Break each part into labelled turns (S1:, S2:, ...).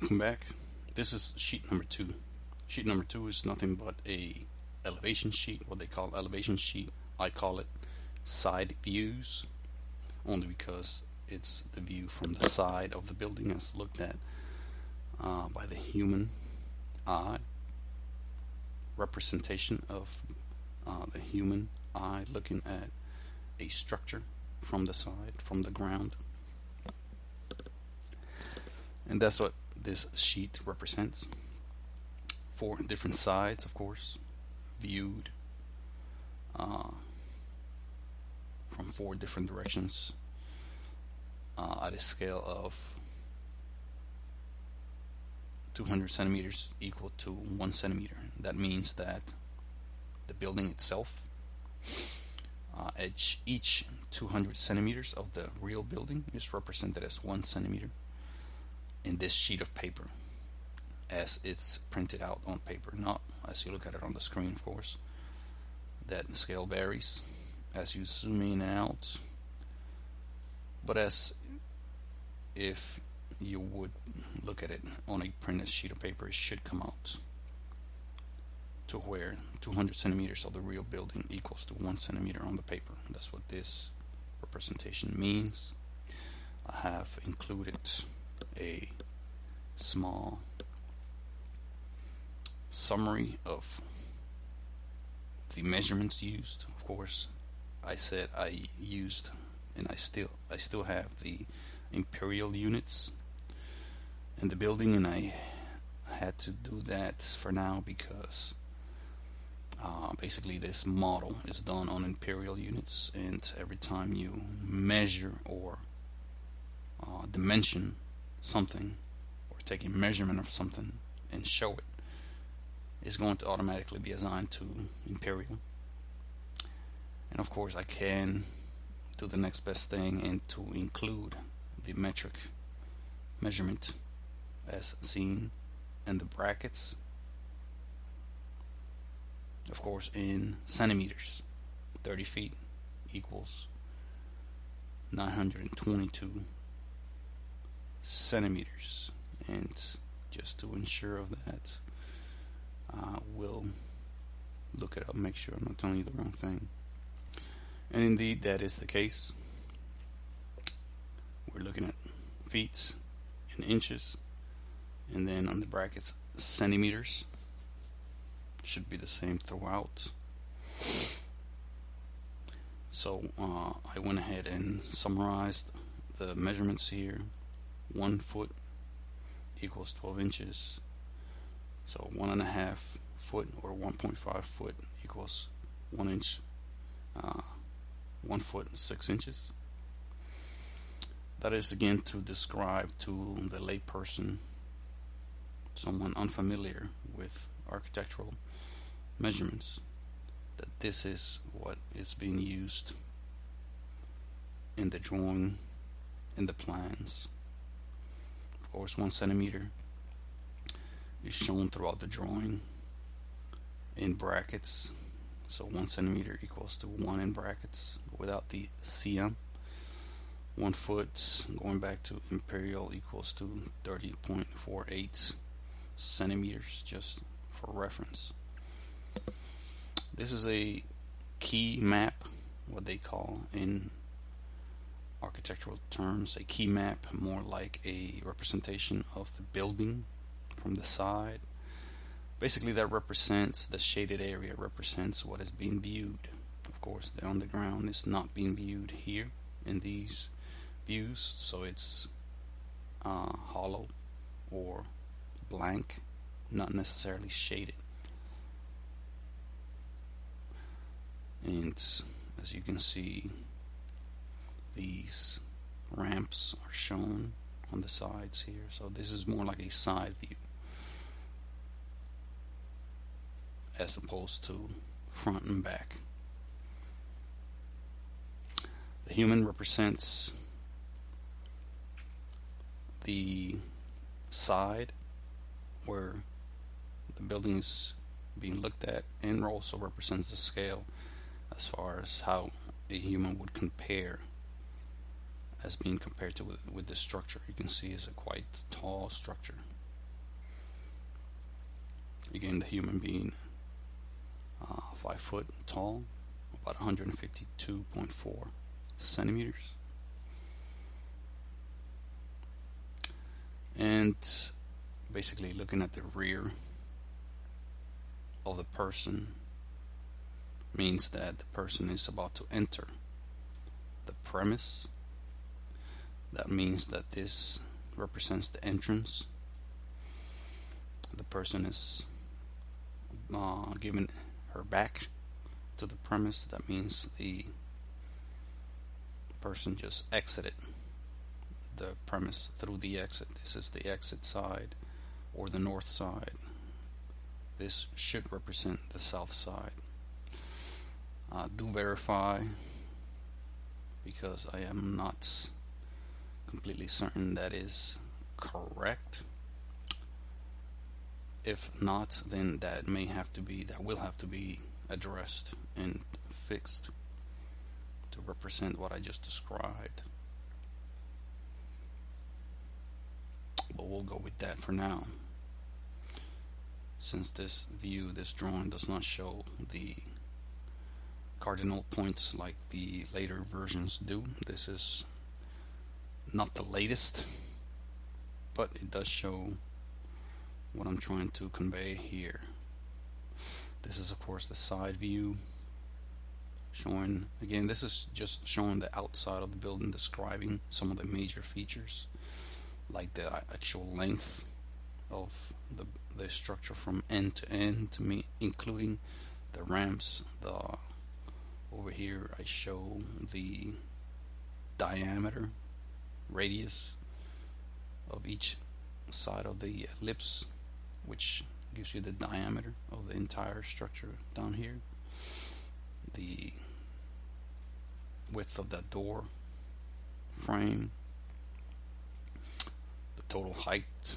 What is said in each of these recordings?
S1: Welcome back. This is sheet number two. Sheet number two is nothing but a elevation sheet, what they call elevation sheet. I call it side views, only because it's the view from the side of the building as looked at by the human eye. Representation of the human eye looking at a structure from the side, from the ground. And that's what this sheet represents. Four different sides, of course, viewed uh, from four different directions at a scale of 200 centimeters equal to 1 centimeter. That means that the building itself, each 200 centimeters of the real building is represented as 1 centimeter in this sheet of paper as it's printed out on paper, not as you look at it on the screen, of course. That scale varies as you zoom in and out, but as if you would look at it on a printed sheet of paper, it should come out to where 200 centimeters of the real building equals to 1 centimeter on the paper. That's what this representation means. I have included a small summary of the measurements used. Of course, I said I used, and I still have the imperial units in the building, and I had to do that for now because basically this model is done on imperial units, and every time you measure or dimension something or take a measurement of something and show it, is going to automatically be assigned to imperial. And of course I can do the next best thing and to include the metric measurement as seen in the brackets, of course in centimeters. 30 feet equals 922 centimeters, and just to ensure of that, we'll look it up, make sure I'm not telling you the wrong thing. And indeed that is the case. We're looking at feet in inches, and then on the brackets centimeters. Should be the same throughout. So I went ahead and summarized the measurements here. 1 foot equals 12 inches. So 1.5 foot or 1.5 foot equals 1 inch. 1 foot 6 inches. That is again to describe to the layperson, someone unfamiliar with architectural measurements, that this is what is being used in the drawing, in the plans. Of course, 1 centimeter is shown throughout the drawing in brackets. So 1 centimeter equals to 1 in brackets without the cm. 1 foot, going back to imperial, equals to 30.48 centimeters, just for reference. This is a key map, what they call in architectural terms a key map, more like a representation of the building from the side. Basically that represents, the shaded area represents what is being viewed. Of course the underground is not being viewed here in these views, so it's hollow or blank, not necessarily shaded. And as you can see, these ramps are shown on the sides here, so this is more like a side view as opposed to front and back. The human represents the side where the building is being looked at, and also represents the scale as far as how a human would compare as being compared to with the structure. You can see it's a quite tall structure Again, the human being, 5 foot tall, about 152.4 centimeters. And basically looking at the rear of the person means that the person is about to enter the premise. That means that this represents the entrance. The person is giving her back to the premise. That means the person just exited the premise through the exit. This is the exit side or the north side. This should represent the south side. Do verify, because I am not completely certain that is correct. If not, then that will have to be addressed and fixed to represent what I just described. But we'll go with that for now. Since this drawing does not show the cardinal points like the later versions do. This is not the latest, but it does show what I'm trying to convey here. This is of course the side view, showing, again, this is just showing the outside of the building, describing some of the major features like the actual length of the structure from end to end, including the ramps. Over here I show the diameter, radius of each side of the ellipse, which gives you the diameter of the entire structure down here. The width of that door frame, the total height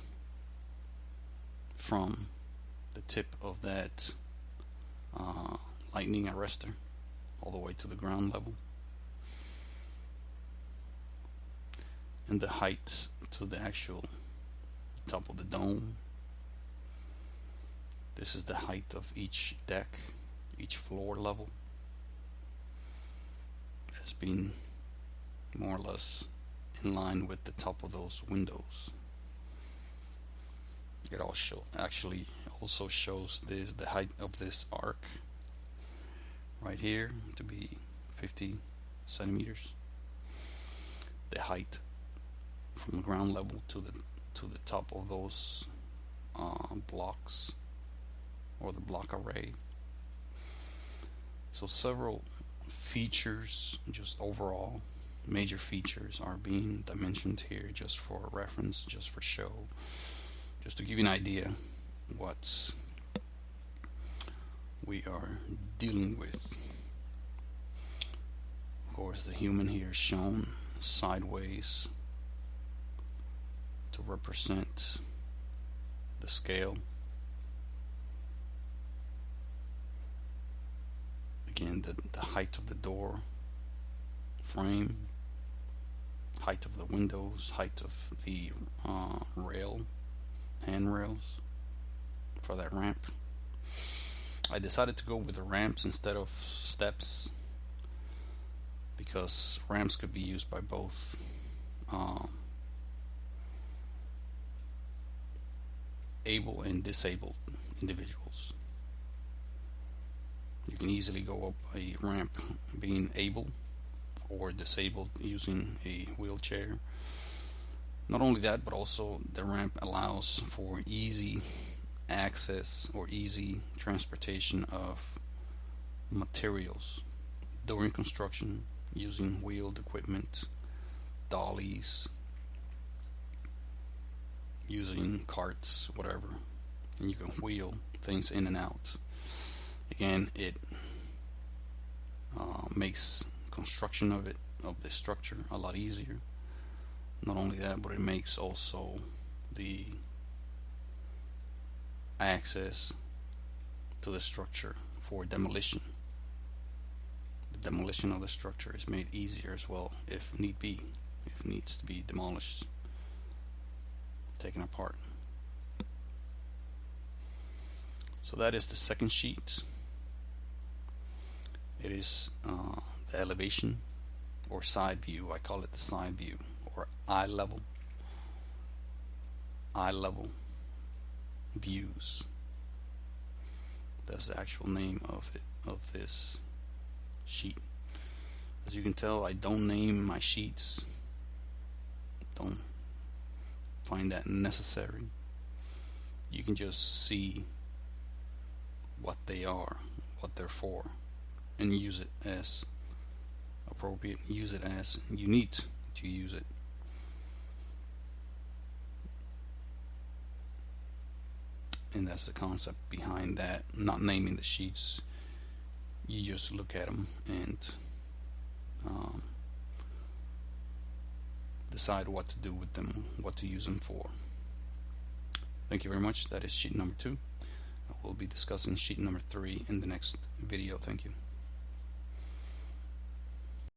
S1: from the tip of that lightning arrestor all the way to the ground level, and the height to the actual top of the dome. This is the height of each deck, each floor level, as being more or less in line with the top of those windows. It also shows the height of this arc right here to be 50 centimeters. The height from the ground level to the top of those blocks, or the block array. So several features, just overall major features, are being dimensioned here just for reference, just for show, just to give you an idea what we are dealing with. Of course, the human here is shown sideways to represent the scale. Again, the height of the door frame, height of the windows, height of the handrails for that ramp. I decided to go with the ramps instead of steps because ramps could be used by both able and disabled individuals. You can easily go up a ramp being able or disabled using a wheelchair. Not only that, but also the ramp allows for easy access or easy transportation of materials during construction using wheeled equipment, dollies, using carts, whatever, and you can wheel things in and out. Again, it makes construction of the structure a lot easier. Not only that, but it makes also the access to the structure for demolition. The demolition of the structure is made easier as well, if need be, if it needs to be demolished, taken apart. So that is the second sheet. It is the elevation or side view. I call it the side view or eye level views. That's the actual name of this sheet. As you can tell, I don't name my sheets. Don't find that necessary. You can just see what they are, what they're for, and use it as appropriate. Use it as you need to use it. And that's the concept behind that. Not naming the sheets. You just look at them and decide what to do with them, what to use them for. Thank you very much. That is sheet number 2. We'll be discussing sheet number 3 in the next video. Thank you.